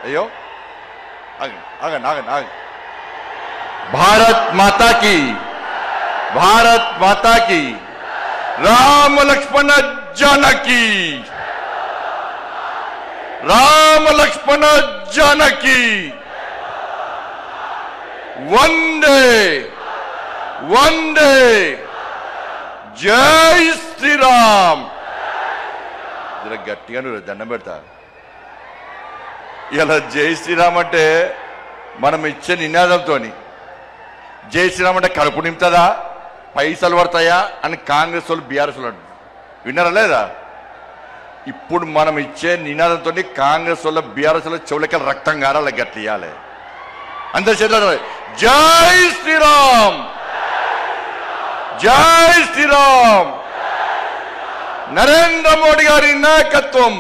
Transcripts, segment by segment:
అయ్యో ఆగండి ఆగండి ఆగండి ఆగండి. భారత్ మాతా की भारत माता की राम लक्ष्मण जानकी राम लक्ष्मण जानकी वंदे वंदे जय श्री राम. जरा గట్టిగా దండం పెడతా. ఇలా జై శ్రీరామ్ అంటే మనం ఇచ్చే నినాదంతో జై శ్రీరామ్ అంటే కడుపు నింపుతుందా, పైసలు పడతాయా అని కాంగ్రెస్ వాళ్ళు బీఆర్ఎస్ వాళ్ళు అంటారు. విన్నారా లేదా? ఇప్పుడు మనం ఇచ్చే నినాదంతో కాంగ్రెస్ వాళ్ళ బీఆర్ఎస్ వాళ్ళ చెవులకి రక్తం గారాలి, గట్టి ఇవ్వాలి. అందరి చేతులు జై శ్రీరామ్ జై శ్రీరామ్. నరేంద్ర మోడీ గారి నాయకత్వం,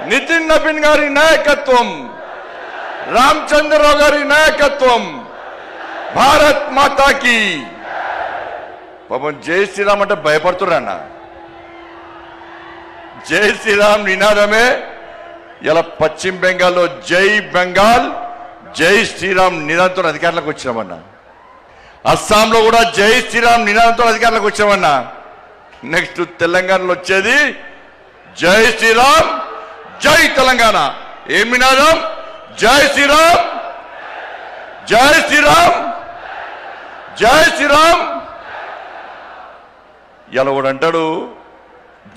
నితిన్ నబీన్ గారి నాయకత్వం, రామచంద్రరావు గారి నాయకత్వం, భారత్ మాతాకి. పాపం జై శ్రీరామ్ అంటే భయపడుతున్నా. జై శ్రీరామ్ నినాదమే ఇలా పశ్చిమ బెంగాల్లో జై బెంగాల్ జై శ్రీరామ్ నినాదంతో అధికారంలోకి వచ్చామన్నా. అస్సాంలో కూడా జై శ్రీరామ్ నినాదంతో అధికారంలోకి వచ్చామన్నా. నెక్స్ట్ తెలంగాణలో వచ్చేది జై శ్రీరామ్ జై తెలంగాణ. ఏం నినాదం? జై శ్రీరామ్ జై శ్రీరామ్ జై శ్రీరామ్. ఇలా కూడా అంటాడు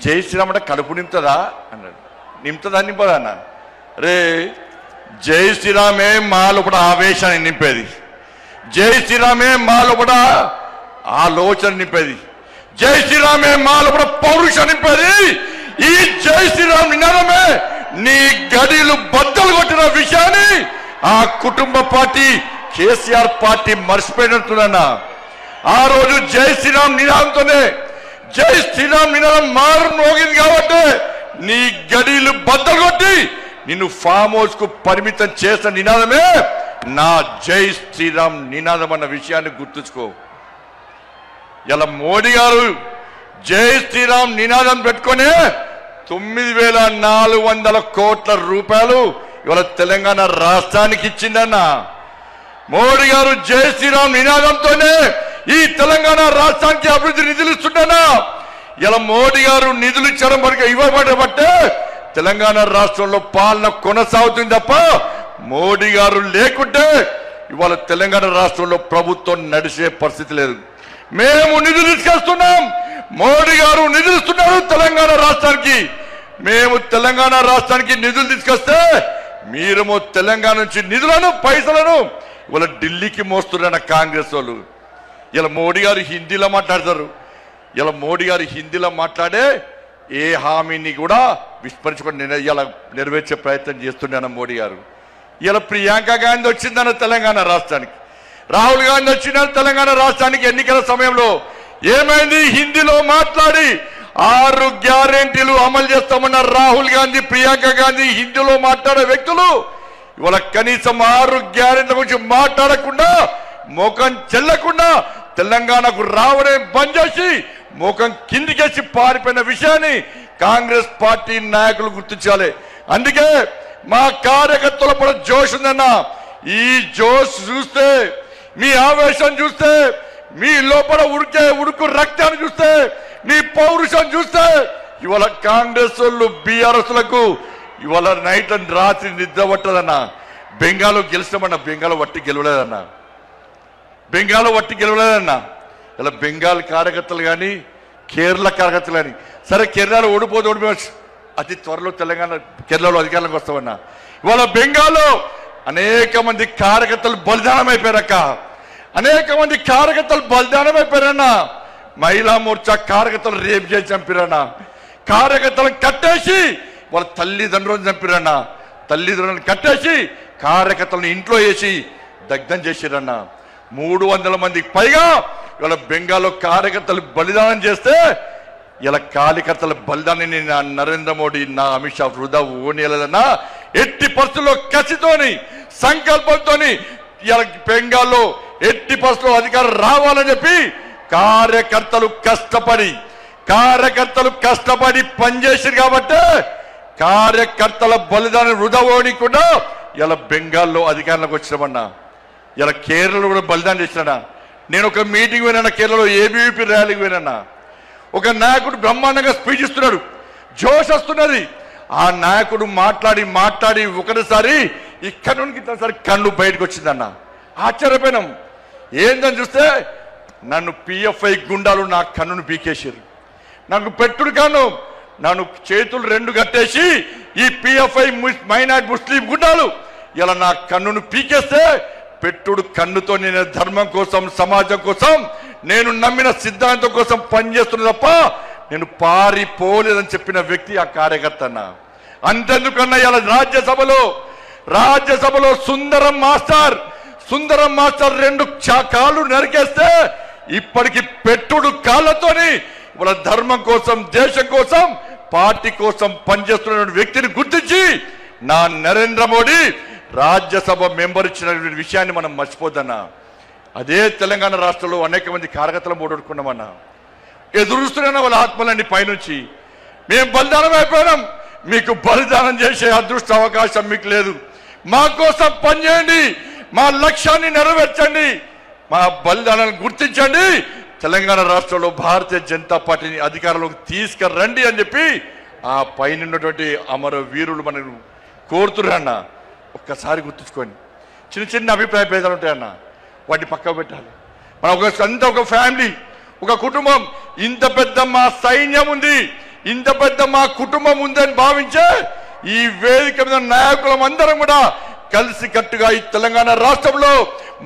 జై శ్రీరామ్ అంటే కడుపు నింపుతుందా అన్నాడు. నింపుతుందా నింపదా అన్న? రే జై శ్రీరామే మా లోపల ఆవేశాన్ని నింపేది, జై శ్రీరామే మా లోపల ఆలోచన నింపేది, జై శ్రీరామే మా లోపల పౌరుషం నింపేది. ఈ జై శ్రీరామ్ నినాదమే నీ గడిలు బద్దలు కొట్టిన విషయాన్ని ఆ కుటుంబ పార్టీ కేసీఆర్ పార్టీ మర్చిపోయినట్టున్నా. ఆ రోజు జై శ్రీరామ్ నినాదంతోనే జై శ్రీరామ్ నినాదం మారు మోగింది కాబట్టి నీ గడిలు బద్దలు కొట్టి నిన్ను ఫామ్ హౌస్ కు పరిమితం చేసిన నినాదమే నా జై శ్రీరామ్ నినాదం అన్న విషయాన్ని గుర్తుంచుకో. ఇలా మోడీ గారు జై శ్రీరామ్ నినాదం పెట్టుకునే 9,400 కోట్ల రూపాయలు ఇవాళ తెలంగాణ రాష్ట్రానికి ఇచ్చిందన్న. మోడీ గారు జై శ్రీరామ్ నినాదంతోనే ఈ తెలంగాణ రాష్ట్రానికి అభివృద్ధి నిధులు ఇస్తున్నా. ఇలా మోడీ గారు నిధులు ఇచ్చడం వరకు ఇవ్వబట్టే తెలంగాణ రాష్ట్రంలో పాలన కొనసాగుతుంది తప్ప మోడీ గారు లేకుంటే ఇవాళ తెలంగాణ రాష్ట్రంలో ప్రభుత్వం నడిచే పరిస్థితి లేదు. మేము నిధులు తీసుకొస్తున్నాం, మోడీ గారు నిధులు ఇస్తున్నారు తెలంగాణ రాష్ట్రానికి. మేము తెలంగాణ రాష్ట్రానికి నిధులు తీసుకొస్తే మీరేమో తెలంగాణ నుంచి నిధులను పైసలను ఇవాళ ఢిల్లీకి మోస్తున్న కాంగ్రెస్ వాళ్ళు. ఇలా మోడీ గారు హిందీలో మాట్లాడతారు. ఇలా మోడీ గారు హిందీలో మాట్లాడే ఏ హామీని కూడా విస్మరించుకొని ఇలా నెరవేర్చే ప్రయత్నం చేస్తున్నాను మోడీ గారు. ఇలా ప్రియాంక గాంధీ వచ్చిందన్న తెలంగాణ రాష్ట్రానికి, రాహుల్ గాంధీ వచ్చిన తెలంగాణ రాష్ట్రానికి ఎన్నికల సమయంలో ఏమైంది? హిందీలో మాట్లాడి 6 గ్యారెంటీలు అమలు చేస్తామన్న రాహుల్ గాంధీ, ప్రియాంక గాంధీ హిందీలో మాట్లాడే వ్యక్తులు ఇవాళ కనీసం 6 గ్యారెంటీల గురించి మాట్లాడకుండా ముఖం చెల్లకుండా తెలంగాణకు రావడం బంద్ చేసి ముఖం కిందికేసి పారిపోయిన విషయాన్ని కాంగ్రెస్ పార్టీ నాయకులు గుర్తించాలి. అందుకే మా కార్యకర్తల కూడా జోష్ ఉందన్న. ఈ జోష్ చూస్తే, మీ ఆవేశం చూస్తే, మీ లోపల ఉడుకు రక్తాన్ని చూస్తే, మీ పౌరుషం చూస్తే ఇవాళ కాంగ్రెస్ వాళ్ళు బీఆర్ఎస్లకు ఇవాళ నైట్ రాత్రి నిద్ర పట్టదన్న. బెంగాల్లో గెలిచామన్న, బెంగాల్ వట్టి గెలవలేదన్న, బెంగాల్ వట్టి గెలవలేదన్న. ఇలా బెంగాల్ కార్యకర్తలు కానీ కేరళ కార్యకర్తలు కానీ, సరే కేరళలో ఓడిపోవచ్చు, అతి త్వరలో తెలంగాణ కేరళలో అధికారంలోకి వస్తామన్నా. ఇవాళ బెంగాల్లో అనేక మంది కార్యకర్తలు బలిదానం అయిపోయారక్క, అనేక మంది కార్యకర్తలు బలిదానం అయిపోయారన్న. మహిళా మోర్చా కార్యకర్తలు రేపు చేసి చంపిరన్న, కార్యకర్తలను కట్టేసి వాళ్ళ తల్లిదండ్రులను చంపిరన్న, తల్లిదండ్రులను కట్టేసి కార్యకర్తలను ఇంట్లో వేసి దగ్ధం చేసిరన్న. 300 మందికి పైగా ఇవాళ బెంగాల్లో కార్యకర్తలు బలిదానం చేస్తే ఇలా కార్యకర్తల బలిదానాన్ని నరేంద్ర మోడీ, నా అమిత్ షా వృధా ఓనేలేదన్నా. ఎట్టి పరిస్థితుల్లో కసితోని సంకల్పంతో ఇలా బెంగాల్లో ఎట్టి పరిస్థితుల్లో అధికారం రావాలని చెప్పి కార్యకర్తలు కష్టపడి పనిచేసారు కాబట్టి కార్యకర్తల బలిదానం వృధా ఓడికుండా ఇలా బెంగాల్లో అధికారంలోకి వచ్చినామన్నా, ఇలా కేరళలో కూడా బలిదానం చేసినా. నేను ఒక మీటింగ్ పోయినా, కేరళలో ఏబీవీపీ ర్యాలీకి పోయినా. ఒక నాయకుడు బ్రహ్మాండంగా స్పీచ్ ఇస్తున్నాడు, జోష్ వస్తున్నది. ఆ నాయకుడు మాట్లాడి ఒకటిసారి ఇక్కడ నుండి ఇట్లసారి కన్ను బయటకు వచ్చిందన్న. ఆశ్చర్యపోయినాం. ఏందని చూస్తే నన్ను పిఎఫ్ఐ గుండాలు నా కన్నును పీకేసారు. నాకు పెట్టుడు కాను, నన్ను చేతులు రెండు కట్టేసి ఈ పిఎఫ్ఐ మైనార్టీ ముస్లిం గుండాలు ఇలా నా కన్నును పీకేస్తే, పెట్టుడు కన్నుతో నేను ధర్మం కోసం, సమాజం కోసం, నేను నమ్మిన సిద్ధాంతం కోసం పనిచేస్తున్నా తప్ప నేను పారిపోలేదని చెప్పిన వ్యక్తి ఆ కార్యకర్త అన్న. అంతెందుకన్నా ఇలా రాజ్యసభలో సుందరం మాస్టర్ రెండు కాళ్ళు నరికేస్తే ఇప్పటికి పెట్టుడు కాళ్ళతోని వాళ్ళ ధర్మం కోసం, దేశం కోసం, పార్టీ కోసం పనిచేస్తున్న వ్యక్తిని గుర్తించి నా నరేంద్ర మోడీ రాజ్యసభ మెంబర్ ఇచ్చిన విషయాన్ని మనం మర్చిపోద్దన్నా. అదే తెలంగాణ రాష్ట్రంలో అనేక మంది కార్యకర్తలు ఓడగొట్టుకున్నామన్నా. ఎదురుస్తున్నా వాళ్ళ ఆత్మలన్నీ పైనుంచి. మేము బలిదానం అయిపోయినాం, మీకు బలిదానం చేసే అదృష్ట అవకాశం మీకు లేదు. మా కోసం పనిచేయండి, మా లక్ష్యాన్ని నెరవేర్చండి, మా బలిదానాన్ని గుర్తించండి, తెలంగాణ రాష్ట్రంలో భారతీయ జనతా పార్టీని అధికారంలోకి తీసుకురండి అని చెప్పి ఆ పైన ఉన్నటువంటి అమర వీరులు మనకు కోరుతున్నా. ఒక్కసారి గుర్తుంచుకోండి. చిన్న అభిప్రాయ భేదాలు ఉంటాయన్న, వాటిని పక్కకు పెట్టాలి. మన ఒక ఫ్యామిలీ, ఒక కుటుంబం, ఇంత పెద్ద మా సైన్యం ఉంది, ఇంత పెద్ద మా కుటుంబం ఉందని భావించే ఈ వేదిక మీద నాయకులం అందరం కూడా కలిసి కట్టుగా ఈ తెలంగాణ రాష్ట్రంలో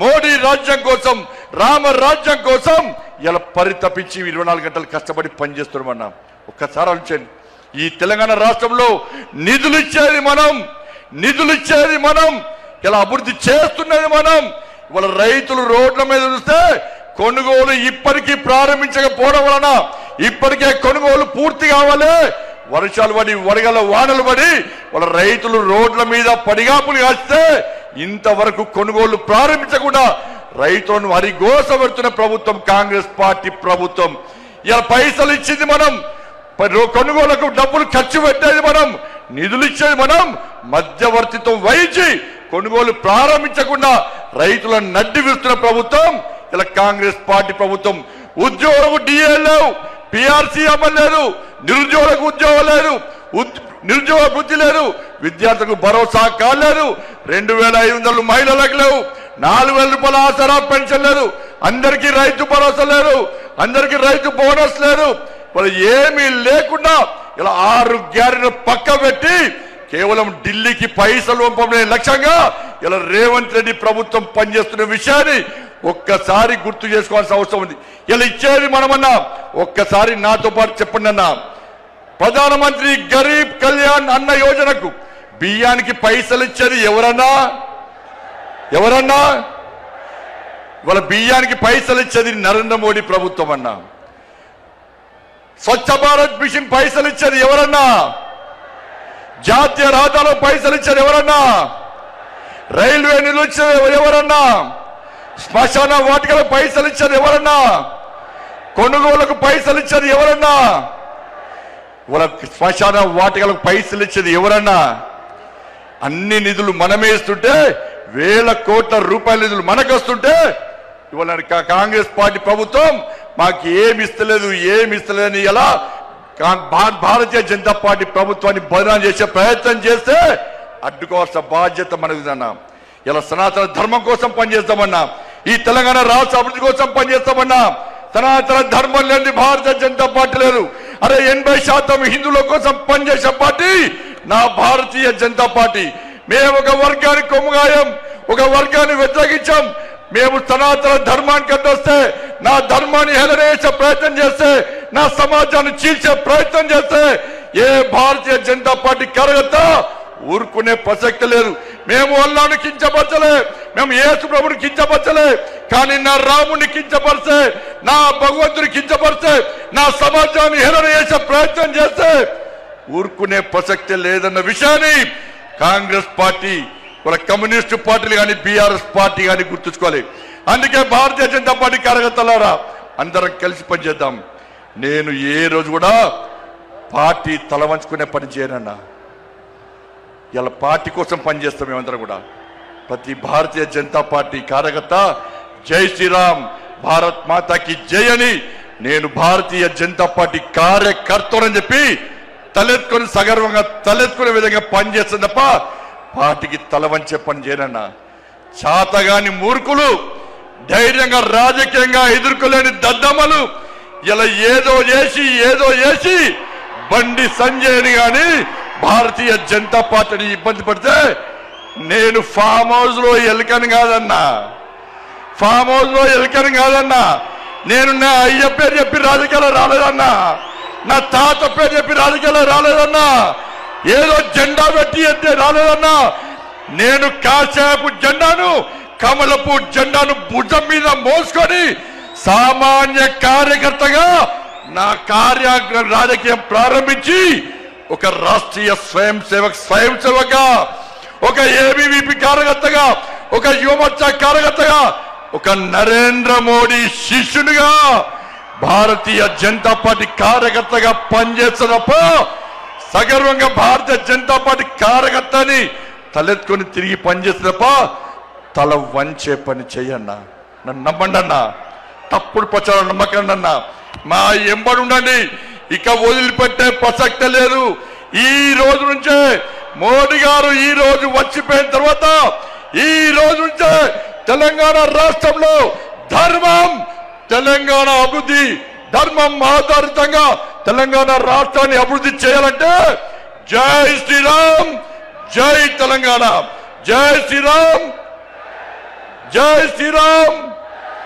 మోడీ రాజ్యం కోసం, రామ రాజ్యం కోసం ఇలా పరితపించి 24 గంటలు కష్టపడి పనిచేస్తున్నామన్నా. ఒక్కసారి ఆలోచించండి. ఈ తెలంగాణ రాష్ట్రంలో నిధులు ఇచ్చేది మనం, ఇలా అభివృద్ధి చేస్తున్నది మనం. ఇవాళ రైతులు రోడ్ల మీద చూస్తే కొనుగోలు ఇప్పటికీ ప్రారంభించకపోవడం వలన ఇప్పటికే కొనుగోలు పూర్తి కావాలి. వర్షాలు పడి, వడగల వానలు పడి వాళ్ళ రైతులు రోడ్ల మీద పడిగాపులు కాస్తే ఇంతవరకు కొనుగోలు ప్రారంభించకుండా రైతులను హరిగోస పెడుతున్న ప్రభుత్వం కాంగ్రెస్ పార్టీ ప్రభుత్వం. ఇలా పైసలు ఇచ్చింది మనం, కొనుగోలుకు డబ్బులు ఖర్చు పెట్టేది మనం, నిధులు ఇచ్చేది మనం, మధ్యవర్తిత్వం వహించి కొనుగోలు ప్రారంభించకుండా రైతులను నడ్డి విరుస్తున్న ప్రభుత్వం ఇలా కాంగ్రెస్ పార్టీ ప్రభుత్వం. ఉద్యోగులకు డిఏ లేవు, పిఆర్సీ అమలు లేదు, నిరుద్యోగులకు ఉద్యోగం లేదు, నిరుద్యోగ వృద్ధి లేదు, విద్యార్థులకు భరోసా కాలేదు, 2500 మహిళలకు లేవు, 4000 రూపాయల ఆసరా పెన్షన్ లేదు, అందరికీ రైతు భరోసా లేదు, అందరికీ రైతు బోనస్ లేదు. వాళ్ళు ఏమీ లేకుండా ఇలా 6 గ్యారెంటీలు పక్క పెట్టి కేవలం ఢిల్లీకి పైసలు పంపడే లక్ష్యంగా ఇలా రేవంత్ రెడ్డి ప్రభుత్వం పనిచేస్తున్న విషయాన్ని ఒక్కసారి గుర్తు చేసుకోవాల్సిన అవసరం ఉంది. ఇలా ఇచ్చేది మనమన్నా. ఒక్కసారి నాతో పాటు చెప్పండి అన్న. ప్రధానమంత్రి గరీబ్ కళ్యాణ్ అన్న యోజనకు బియ్యానికి పైసలు ఇచ్చేది ఎవరన్నా? ఇవాళ బియ్యానికి పైసలు ఇచ్చేది నరేంద్ర మోడీ ప్రభుత్వం అన్నా. స్వచ్ఛ భారత్ మిషన్ పైసలు ఇచ్చేది ఎవరన్నా? జాతీయ రహదారులో పైసలు ఇచ్చేది ఎవరన్నా? రైల్వే నిధులు ఇచ్చేది ఎవరన్నా? శ్మశాన వాటికలకు పైసలు ఇచ్చేది ఎవరన్నా? కొనుగోలుకు పైసలు ఇచ్చేది ఎవరన్నా? శ్మశాన వాటికలకు పైసలు ఇచ్చేది ఎవరన్నా? అన్ని నిధులు మనమే ఇస్తుంటే, 1000 కోట్ల రూపాయల నిధులు మనకు వస్తుంటే ఇవాళ కాంగ్రెస్ పార్టీ ప్రభుత్వం మాకు ఏమి ఇస్తలేదని ఎలా భారతీయ జనతా పార్టీ ప్రభుత్వాన్ని బదనాం చేసే ప్రయత్నం చేస్తే అడ్డుకోవాల్సిన బాధ్యత మనదిదన్నా. ఇలా సనాతన ధర్మం కోసం పనిచేస్తామన్నా, ఈ తెలంగాణ రాష్ట్ర అభివృద్ధి కోసం పనిచేస్తామన్నా. సనాతన ధర్మం లేని భారతీయ జనతా పార్టీ లేదు. అరే 80% హిందువుల కోసం పనిచేసే పార్టీ నా భారతీయ జనతా పార్టీ. మేము ఒక వర్గానికి కొమ్ముగాయం, ఒక వర్గాన్ని వ్యతిరేకించాం. మేము సనాతన ధర్మానికి అడ్డొస్తే, నా ధర్మాన్ని హేళన చేసే ప్రయత్నం చేస్తే, నా సమాజాన్ని చీల్చే ప్రయత్నం చేస్తే ఏ భారతీయ జనతా పార్టీ కార్యకర్త ఊరుకునే ప్రసక్తి లేదు. మేము అల్లాను కించపరచలే, మేము యేసు ప్రభుని కించపరచలే, కానీ నా రాముని కించపరిస్తే, నా భగవంతుని కించపరిస్తే, నా సమాజాన్ని హేళన చేసే ప్రయత్నం చేస్తే ఊరుకునే ప్రసక్తి లేదన్న విషయాన్ని కాంగ్రెస్ పార్టీ, కమ్యూనిస్టు పార్టీలు కానీ బీఆర్ఎస్ పార్టీ కానీ గుర్తుంచుకోవాలి. అందుకే భారతీయ జనతా పార్టీ కార్యకర్తలారా అందరం కలిసి పనిచేద్దాం. నేను ఏ రోజు కూడా పార్టీ తల వంచుకునే పని చేయనన్నా. ఇలా పార్టీ కోసం పనిచేస్తాం. మేమందరం కూడా ప్రతి భారతీయ జనతా పార్టీ కార్యకర్త జై శ్రీరామ్, భారత్ మాతాకి జై అని నేను భారతీయ జనతా పార్టీ కార్యకర్తనని చెప్పి తలెత్తుకొని సగర్వంగా తలెత్తుకునే విధంగా పనిచేస్తుంది తప్ప పార్టీకి తల వంచే పని చేయనన్నా. చాతగాని మూర్ఖులు, ధైర్యంగా రాజకీయంగా ఎదుర్కోలేని దద్దమ్మలు ఇలా ఏదో చేసి బండి సంజయ్ని గాని భారతీయ జనతా పార్టీని ఇబ్బంది పడితే నేను ఫామ్ హౌస్ లో ఎలుకని కాదన్నా, ఫామ్ హౌస్ లో ఎలుకని కాదన్నా. నేను నా అయ్య పేరు చెప్పి రాజకీయాలు రాలేదన్నా, నా తాత పేరు చెప్పి రాజకీయాలు రాలేదన్నా, ఏదో జెండా పెట్టి ఎత్తే రాలేదన్నా. నేను కాశాపు జెండాను, కమలపు జెండాను భుజం మీద మోసుకొని సామాన్య కార్యకర్తగా నా రాజకీయం ప్రారంభించి ఒక రాష్ట్రీయ స్వయం సేవక, ఒక ఏబీవీపీ కార్యకర్తగా, ఒక యువమోర్చా కార్యకర్తగా, ఒక నరేంద్ర మోడీ శిష్యునిగా భారతీయ జనతా పార్టీ కార్యకర్తగా పనిచేస్తున్నప్ప సగర్వంగా భారతీయ జనతా పార్టీ కార్యకర్తని తలెత్తుకొని తిరిగి పనిచేస్తున్నప్ప తల వంచే పని చెయ్యన్నా. నన్ను నమ్మండి అన్నా, తప్పుడు ప్రచారం నమ్మకండి అన్నా. మా ఎంబడి ఉండండి, ఇక వదిలిపెట్టే ప్రసక్తే లేదు. ఈ రోజు నుంచే మోడీ గారు ఈ రోజు వచ్చిపోయిన తర్వాత ఈ రోజు నుంచే తెలంగాణ రాష్ట్రంలో ధర్మం, తెలంగాణ అభివృద్ధి, ధర్మం ఆధారితంగా తెలంగాణ రాష్ట్రాన్ని అభివృద్ధి చేయాలంటే జై శ్రీరామ్, జై తెలంగాణ, జై శ్రీరామ్, జై శ్రీరామ్.